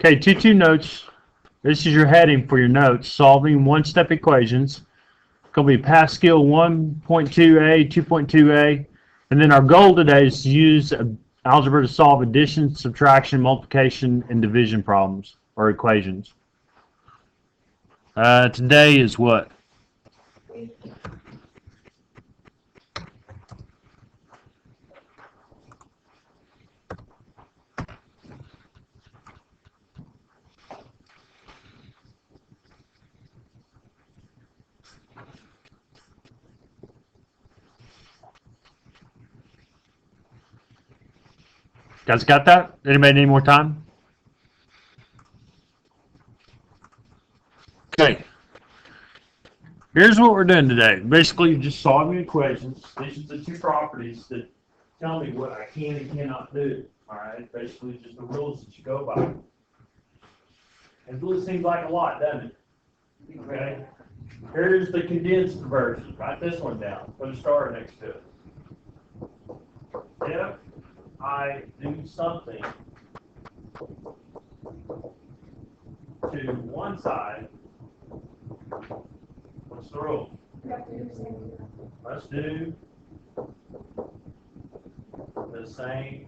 Okay, 2-2 notes. This is your heading for your notes. Solving one-step equations. It's going to be Pascal 1.2a, 2.2a. And then our goal today is to use algebra to solve addition, subtraction, multiplication, and division problems or equations. Today is what? Guys got that? Anybody need more time? Okay. Here's what we're doing today. Basically, just solving equations. These are the two properties that tell me what I can and cannot do. All right? Basically, just the rules that you go by. It really seems like a lot, doesn't it? Okay. Here's the condensed version. Write this one down. Put a star next to it. If I do something to one side, what's the rule? Let's do the same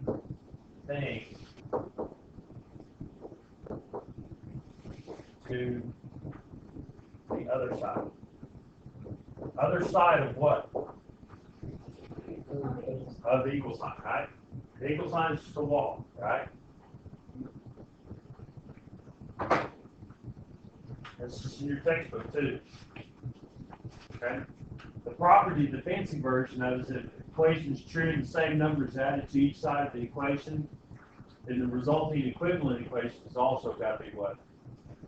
thing to the other side. Other side of what? Of the equal sign, right? The equal sign is just a wall, right? This is in your textbook too. Okay? The property, the fancy version of it is if the equation is true and the same numbers added to each side of the equation, then the resulting equivalent equation has also got to be what?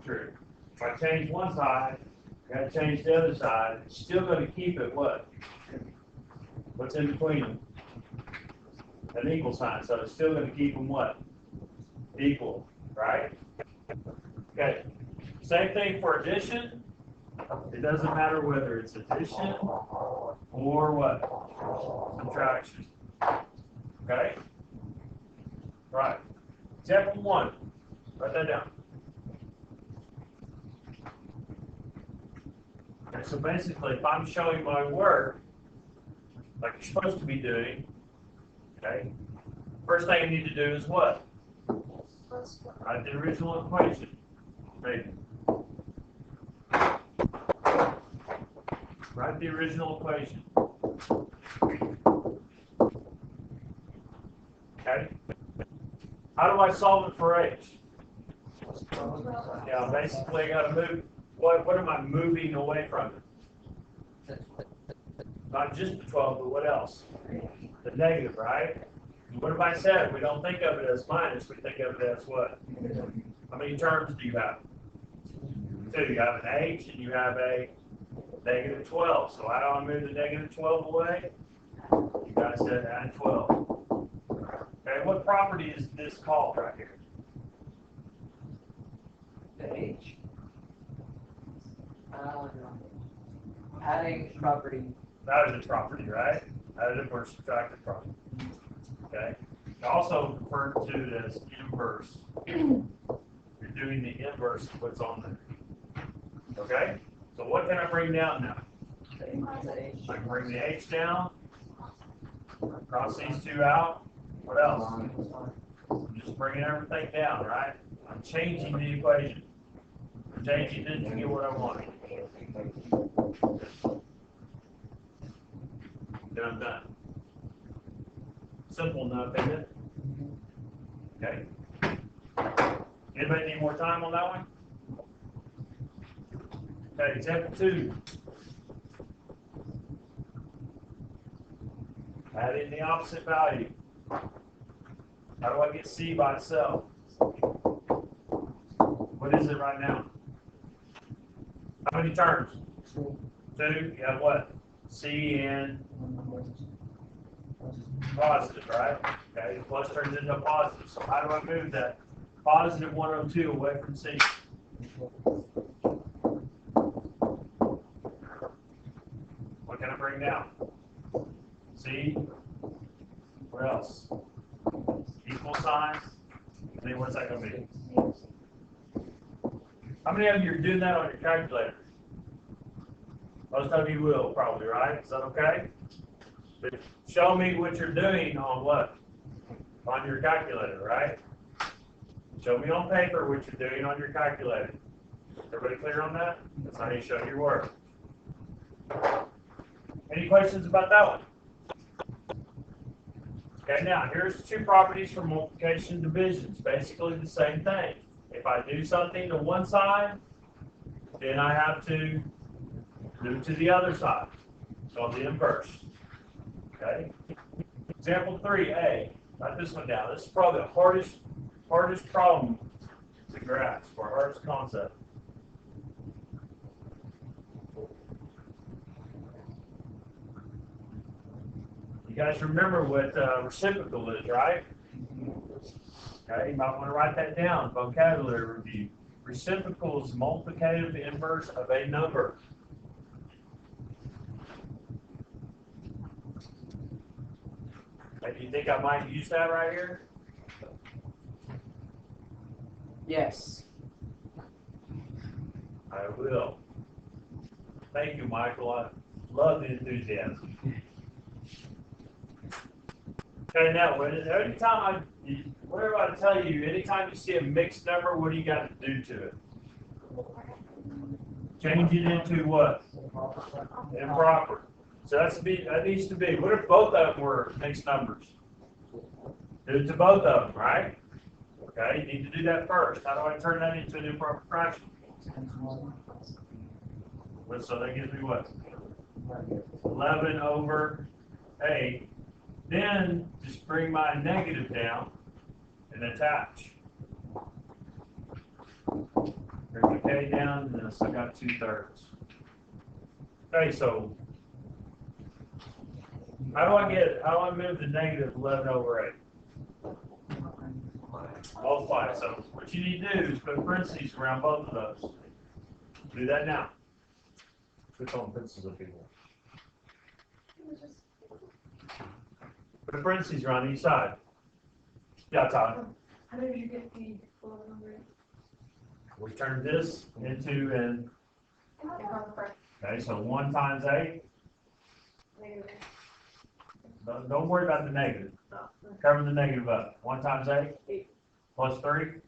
True. If I change one side, I got to change the other side. It's still going to keep it what? What's in between them? An equal sign. So it's still going to keep them what? Equal, right? Okay. Same thing for addition. It doesn't matter whether it's addition or what? Subtraction. Okay? Right. Example 1. Write that down. Okay, so basically, if I'm showing my work, like you're supposed to be doing, okay, first thing I need to do is what? Write the original equation. Maybe. Write the original equation. Okay? How do I solve it for h? Yeah, basically I got to move. What am I moving away from it? Not just the 12, but what else? The negative, right? What have I said? We don't think of it as minus. We think of it as what? How many terms do you have? 2. You have an h and you have a negative 12. So how do I move the negative 12 away? You guys said add 12. Okay, what property is this called right here? The H. Adding property. Additive property, right? Additive or subtractive property. Okay. Also referred to as inverse. You're doing the inverse of what's on there. Okay? So what can I bring down now? I can bring the h down. Cross these two out. What else? I'm just bringing everything down, right? I'm changing the equation. I'm changing it to get what I want. Then I'm done. Simple enough, isn't it? Okay. Anybody need more time on that one? Okay, example 2. Add in the opposite value. How do I get C by itself? What is it right now? How many terms? 2. You have what? C and positive, right? Okay, the plus turns into a positive. So how do I move that positive 102 away from C? What can I bring down? C. What else? Equal sign. And then what's that going to be? How many of you are doing that on your calculator? Most of you will, probably, right? Is that okay? But show me what you're doing on what? On your calculator, right? Show me on paper what you're doing on your calculator. Everybody clear on that? That's how you show your work. Any questions about that one? Okay, now here's two properties for multiplication and division. It's basically the same thing. If I do something to one side, then I have to do it to the other side. So the inverse. Okay. Example 3a. Write this one down. This is probably the hardest problem to grasp, or hardest concept. You guys remember what reciprocal is, right? Okay, you might want to write that down. Vocabulary review. Reciprocal is multiplicative inverse of a number. Do you think I might use that right here? Yes. I will. Thank you, Michael. I love the enthusiasm. Okay, now, anytime whatever I tell you, anytime you see a mixed number, what do you got to do to it? Change it into what? Improper. So that needs to be. What if both of them were mixed numbers? Do it to both of them, right? Okay, you need to do that first. How do I turn that into an improper fraction? So that gives me what? 11 over 8. Then just bring my negative down and attach. Bring the k down, and then I still got 2/3. Okay, so how do I move the negative 11 over 8? Multiply. So what you need to do is put parentheses around both of those. Do that now. Put on pencils up here. Put parentheses around each side. Yeah, Todd. How did you get the 11 over 8? We turn this into an. Okay, so 1 times 8. Don't worry about the negative. Cover the negative up. 1 times 8? 8. Plus 3?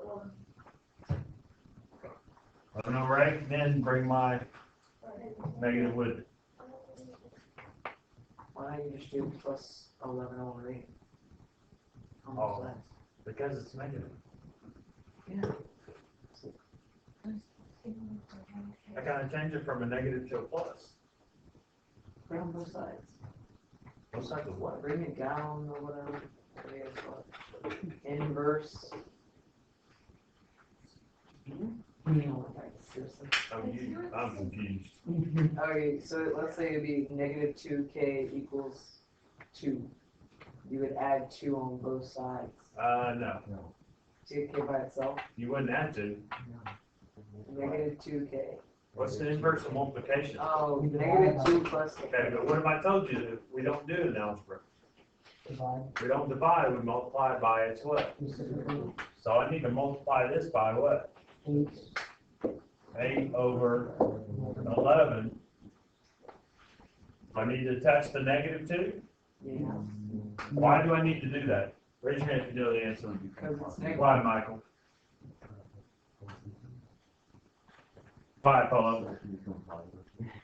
11. 11 over 8. Then bring my negative with it. Why don't you just do plus 11 over 8? Oh, because it's negative. Yeah. I kind of change it from a negative to a plus. Bring on both sides. Both sides of what? Bring it down or whatever. Inverse. Seriously. I'm confused. Okay, so let's say it'd be negative 2k equals 2. You would add 2 on both sides. No. 2k by itself. You wouldn't have to. Negative 2k. What's the inverse of multiplication? Oh, negative 2 plus. Okay, but what if I told you that we don't do it in algebra? We don't divide, we multiply by its what? So I need to multiply this by what? 8 over 11. I need to attach the negative to? Yeah. Why do I need to do that? Raise your hand if you know the answer. Because it's negative. Why, Michael? Why, Polo?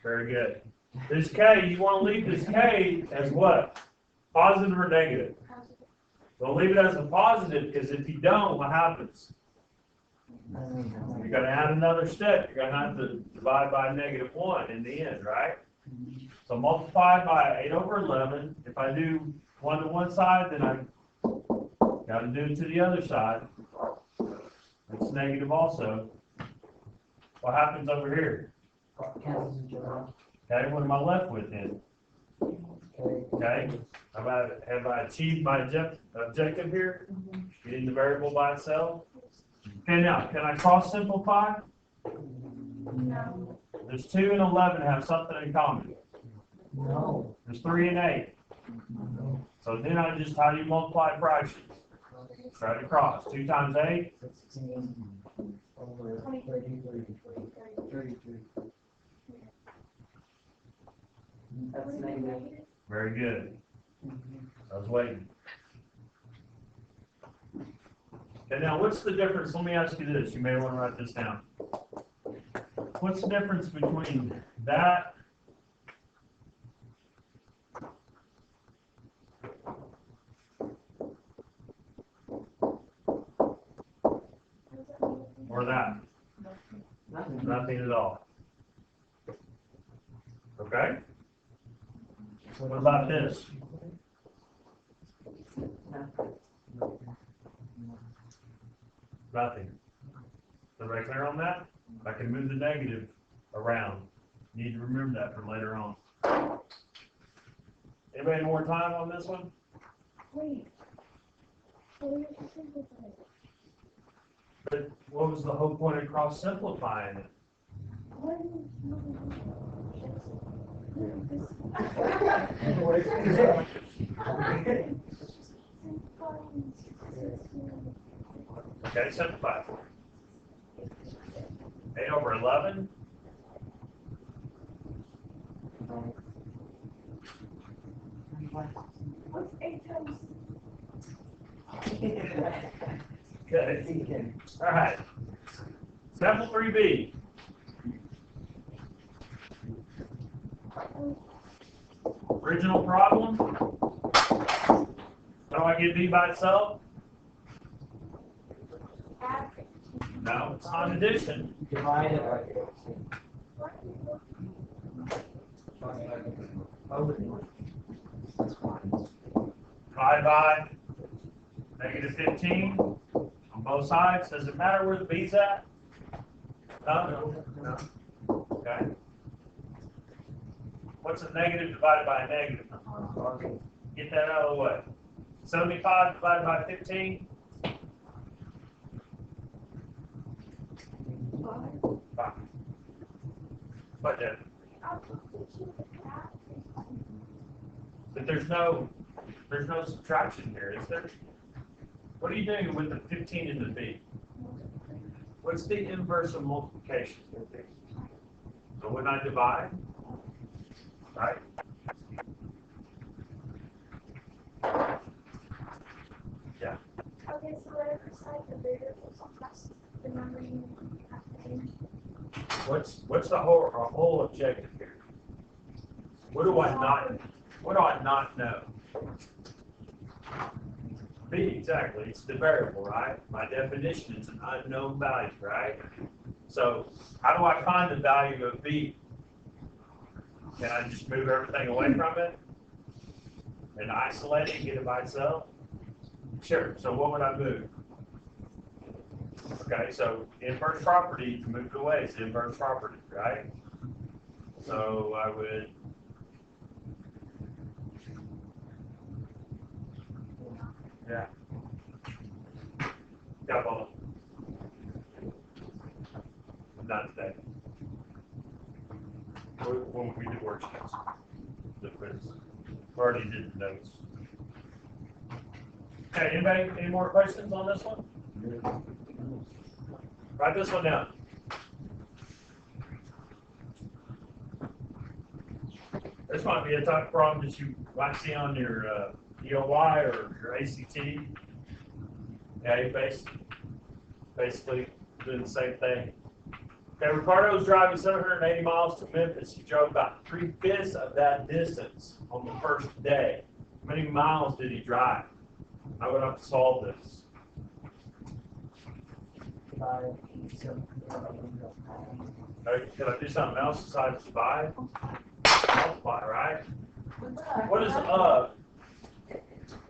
Very good. This K, you want to leave this K as what? Positive or negative? Well, leave it as a positive, because if you don't, what happens? You're going to add another step. You're going to have to divide by -1 in the end, right? So multiply by 8 over 11. If I do 1 to one side, then I got to do it to the other side. It's negative also. What happens over here? Okay, what am I left with then? Okay, have I achieved my objective here? Getting the variable by itself? Okay, now, can I cross simplify? No. There's 2 and 11 have something in common. No. There's 3 and 8. So then how do you multiply fractions? Try to cross. 2 times 8? over 33. That's negative. Very good. I was waiting. Okay, now what's the difference? Let me ask you this. You may want to write this down. What's the difference between that or that? Nothing. Nothing at all. Okay? What about this? Nothing. Everybody clear on that? I can move the negative around. Need to remember that for later on. Anybody more time on this one? Wait. So you have to simplify it. But what was the whole point of cross simplifying it? Why do you Okay, simplify it. 8 over 11. What's 8 times? Okay. All right. Sample 3B. Original problem. How do I get B by itself? Average. No, it's not addition. Divide it by 15. Divide by negative 15 on both sides. Does it matter where the B's at? No? No. Okay. What's a negative divided by a negative? Get that out of the way. 75 divided by 15? 5. What then? But there's no subtraction here, is there? What are you doing with the 15 and the B? What's the inverse of multiplication? So when I divide, right? Yeah. Okay, so whatever side the bigger is, that's the number you have to change. What's the whole objective here? What do I not know? B, exactly. It's the variable, right? By definition, it's an unknown value, right? So how do I find the value of B? Can I just move everything away from it and isolate it and get it by itself? Sure. So what would I move? Okay, so inverse property, to move it away, is inverse property, right? So I would, yeah. Got all. Not today. When we do worksheets, the quiz. We already did the notes. Okay, anybody, any more questions on this one? Write this one down. This might be a tough problem that you might see on your EOY or your ACT. Okay, basically doing the same thing. Okay, Ricardo was driving 780 miles to Memphis. He drove about 3/5 of that distance on the first day. How many miles did he drive? I would have to solve this. Okay, can I do something else besides divide? Multiply, right? What is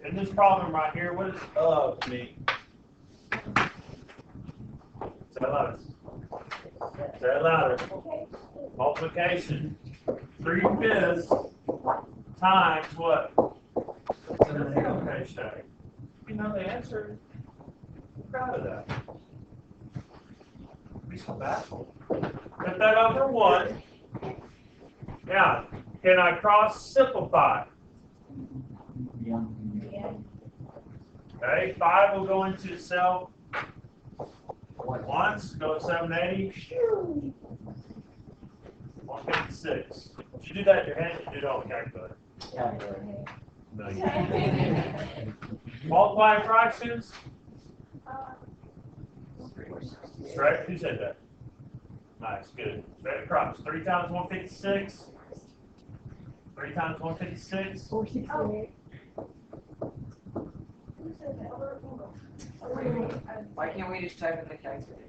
in this problem right here, what does mean? Say it louder. Say it louder. Multiplication. 3/5 times what? Okay, Shay. You know the answer. I'm proud of that. Be so baffled. Put that over 1. Now, can I cross simplify? Okay, 5 will go into itself. Once, go at 780. 156. Did you do that in your head? You did it on the calculator. No. Multiplying fractions. Straight. Who said that? Nice, good. Straight across. 3 times 156. 3 times 156. 468. Why can't we just type in the calculator?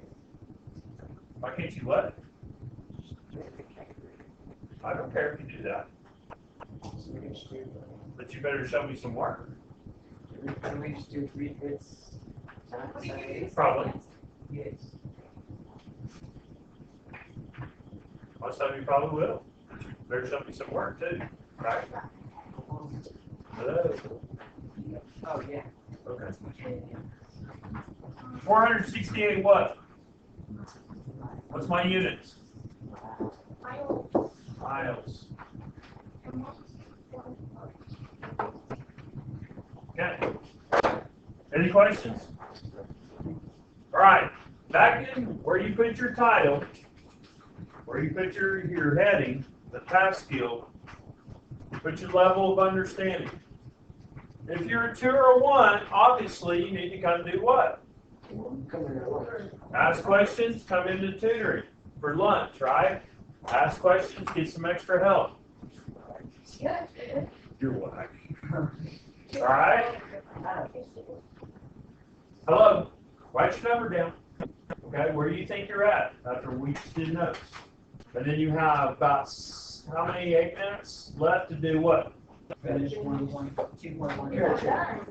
Why can't you what? I don't care if you do that. But you better show me some work. Can we just do 3 bits times 8? Probably. Yes. Most of you probably will. Better show me some work too. Right? Hello. Oh, yeah. Okay. 468 what? What's my units? Miles. Okay. Any questions? All right. Back in where you put your title, where you put your heading, the task skill, you put your level of understanding. If you're a 2 or a 1, obviously you need to come do what? Ask questions, come into tutoring for lunch, right? Ask questions, get some extra help. You're whack. All right? Hello. Write your number down. Okay, where do you think you're at after we just did notes? And then you have about, how many, 8 minutes left to do what? Finish 2.1.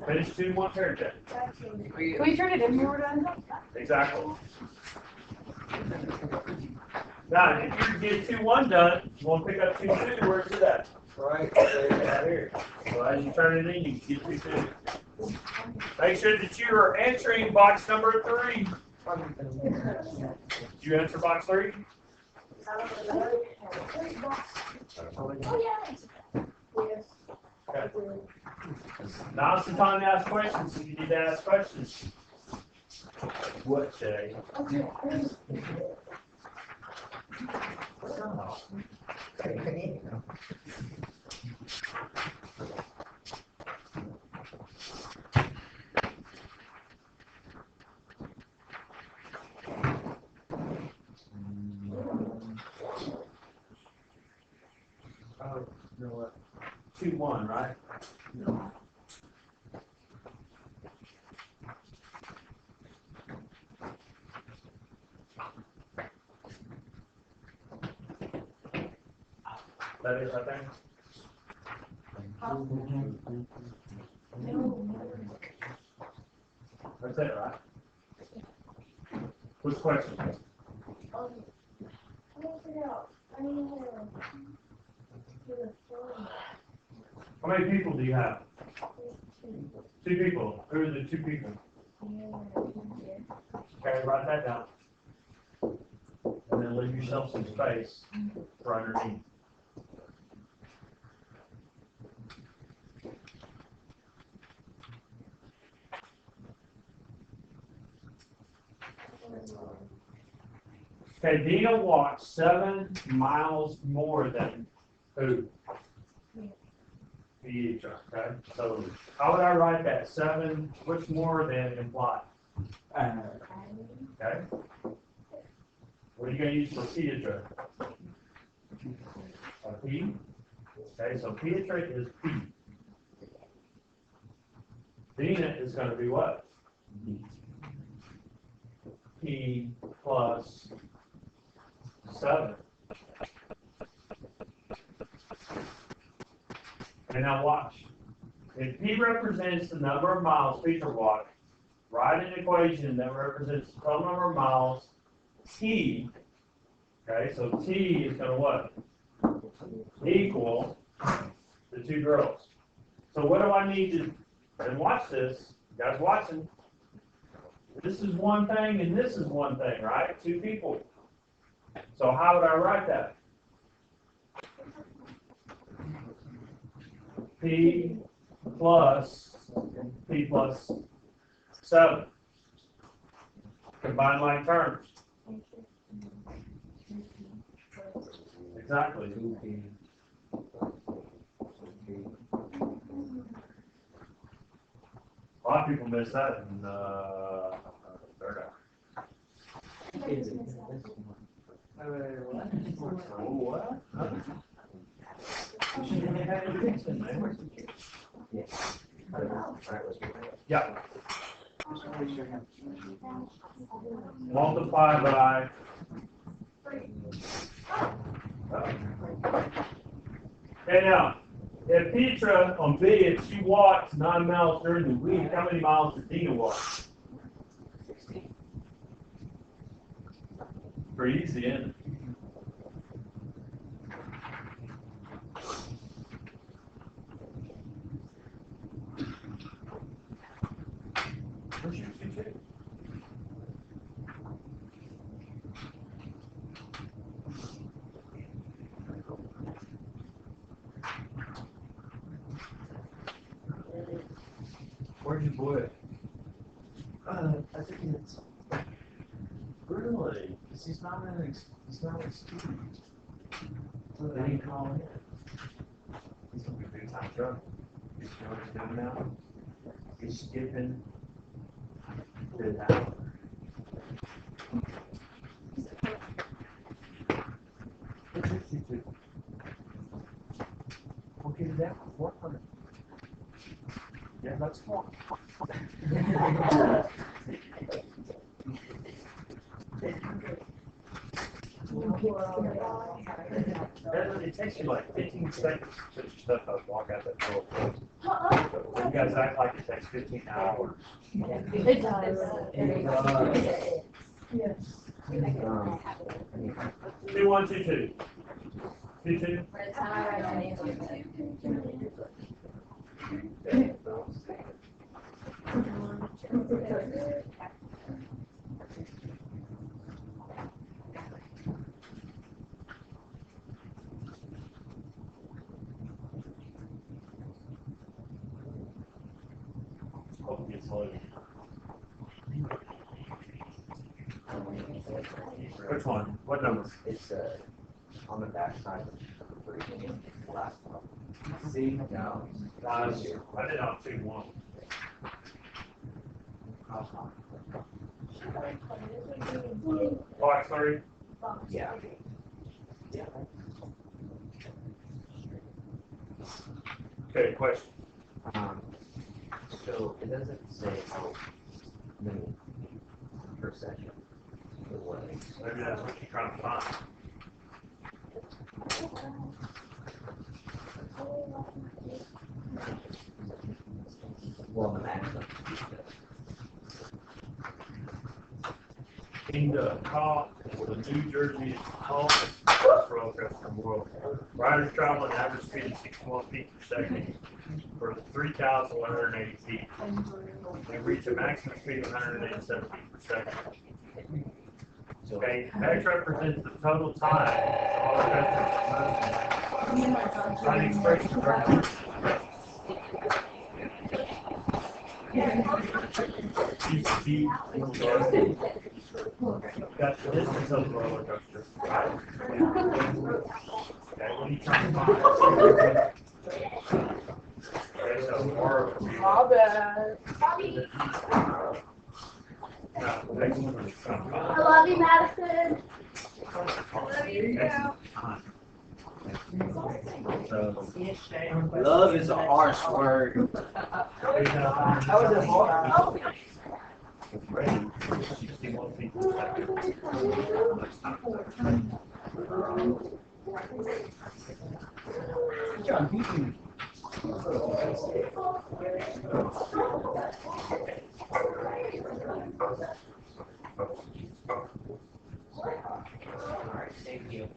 Finish 2-1 pair check. Can we turn it in when we're done? Exactly. Now, if you get 2-1 done, you want to pick up 2-2, where's it at? Right here. So as you turn it in, you can get 2-2. Make sure that you are answering box number 3. Did you answer box 3? Okay. Now's the time to ask questions. If you need to ask questions. What day? Oh, you know what? 2-1, right? No. That is, I think. That's it, right? What's the question? How many people do you have? 2 people. Who are the 2 people? Okay, write that down. And then leave yourself some space for underneath. Okay, Dina walked 7 miles more than who? Deidre, okay? So how would I write that? 7, what's more than imply? Okay? What are you going to use for Deidre? A P? Okay, so Deidre is P. Dina is going to be what? P plus 7. And now watch. If P represents the number of miles Peter walked, write an equation that represents the total number of miles T. Okay, so T is going to what? Equal the 2 girls. So what do I need to, and watch this, you guys watching. This is one thing and this is one thing, right? 2 people. So how would I write that? P plus 7. Combine like terms. Exactly. A lot of people miss that in, third hour. What? Yeah. Multiply by. Okay, now, if Petra on B, if she walks 9 miles during the week, how many miles does Dina walk? 16. Pretty easy, isn't it? Where's your ticket? Where'd you boy? I think it's Really? because he's not a student. So they didn't call in. He's gonna be a big time truck. You know what he's doing now? He's skipping the hour. Okay, that work on it. Yeah, that's fine. It takes you like 15 seconds to put your stuff up, walk out that door. You guys act like it takes 15 hours. It does. Yes. 2122. 22. Hope it gets loaded. Which one? What number? It's on the back side of the last one. See? No. I did on 2-1. Box 3. Yeah. Yeah. Okay, question. So it doesn't say how many per session. Maybe that's what you're trying to find. Well, the maximum. In the top, the New Jersey tallest roller coaster in the world. Riders travel at an average speed of 61 feet per second for 3,180 feet. They reach a maximum speed of 187 feet per second. Okay, X represents the total time the roller coaster is in motion. Find expressions right. G, got the distance of the roller coaster, right? Okay, what are you trying to find? Okay, so R. My bad. No, the next one is trying to I find. love you, Madison. So, Love is a harsh word. That was a hard. ready, 61 feet per second. John, you can. Alright, thank you.